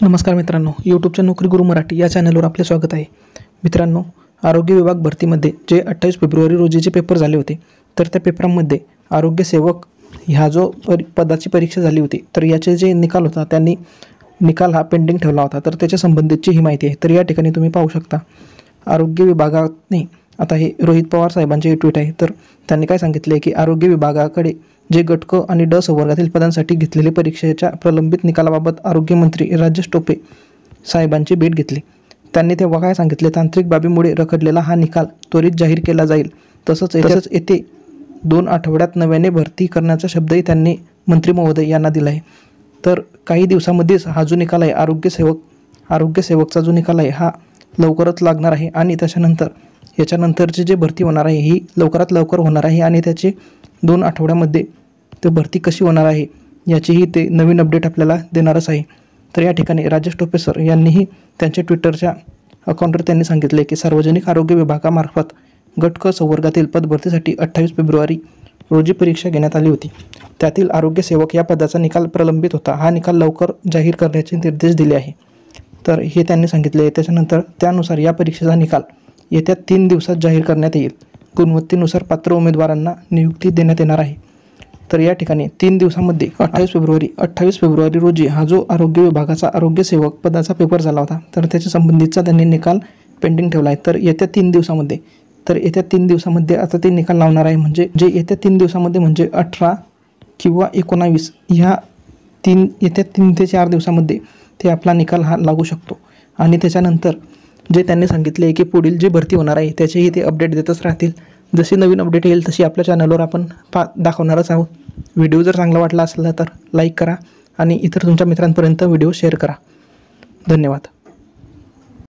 नमस्कार मित्रांनो, यूट्यूबच्या नोकरी गुरु मराठी या चॅनलवर आपले स्वागत आहे. मित्रांनो, आरोग्य विभाग भरतीमध्ये जे 28 फेब्रुवारी रोजीचे पेपर झाले होते, तर त्या पेपरांमध्ये आरोग्य सेवक ह्या जो पदाची परीक्षा झाली होती, तर याचे जे निकाल होता त्यांनी निकाल हा पेंडिंग ठेवला होता. तर त्याच्या संबंधितची ही माहिती आहे. तर या ठिकाणी तुम्ही पाहू शकता, आरोग्य विभागाने आता हे रोहित पवार साहेबांचे ट्विट आहे. तर त्यांनी काय सांगितले की आरोग्य विभागाकडे जे गट क आणि ड संवर्गातील पदांसाठी घेतलेले परीक्षेच्या प्रलंबित निकालाबाबत आरोग्यमंत्री राजेश टोपे साहेबांची भेट घेतली. त्यांनी तेव्हा काय सांगितले, तांत्रिक बाबीमुळे रखडलेला हा निकाल त्वरित जाहीर केला जाईल. तसंच येथे 2 आठवड्यात नव्याने भरती करण्याचा शब्दही त्यांनी मंत्री महोदय यांना दिला आहे. तर काही दिवसामध्येच हा जो निकाल आहे आरोग्य सेवकचा जो निकाल आहे हा लवकरच लागणार आहे आणि याच्यानंतरची जे भरती होणार आहे ही लवकरात लवकर होणार आहे आणि त्याची 2 आठवड्यामध्ये ते भरती कशी होणार आहे याचीही ते नवीन अपडेट आपल्याला देणारच आहे. तर या ठिकाणी राजेश टोपे सर यांनीही त्यांच्या ट्विटरच्या अकाउंटवर त्यांनी सांगितले की सार्वजनिक आरोग्य विभागामार्फत गट क संवर्गातील पदभरतीसाठी 28 फेब्रुवारी रोजी परीक्षा घेण्यात आली होती. त्यातील आरोग्य सेवक या पदाचा निकाल प्रलंबित होता. हा निकाल लवकर जाहीर करण्याचे निर्देश दिले आहे. तर हे त्यांनी सांगितले. त्याच्यानंतर त्यानुसार या परीक्षेचा निकाल येत्या 3 दिवसात जाहीर करण्यात येईल. गुणवत्तेनुसार पात्र उमेदवारांना नियुक्ती देण्यात येणार आहे. तर या ठिकाणी 3 दिवसामध्ये 28 फेब्रुवारी रोजी हा जो आरोग्य विभागाचा आरोग्य सेवक पदाचा पेपर झाला होता, तर त्याच्या संबंधितचा त्यांनी निकाल पेंडिंग ठेवला आहे. तर येत्या 3 दिवसामध्ये आता ते निकाल लावणार आहे. म्हणजे येत्या 3 दिवसामध्ये म्हणजे 18 किंवा 19 येत्या 3 ते 4 दिवसामध्ये ते आपला निकाल हा लागू शकतो. आणि त्याच्यानंतर जे त्यांनी सांगितले की पुढील जी भरती होणार आहे त्याचेही ते अपडेट देतच राहतील. जशी नवीन अपडेट येईल तशी आपल्या चॅनलवर आपण दाखवणारच आहोत. व्हिडिओ जर चांगला वाटला असेल तर लाईक करा आणि इतर तुमच्या मित्रांपर्यंत व्हिडिओ शेअर करा. धन्यवाद.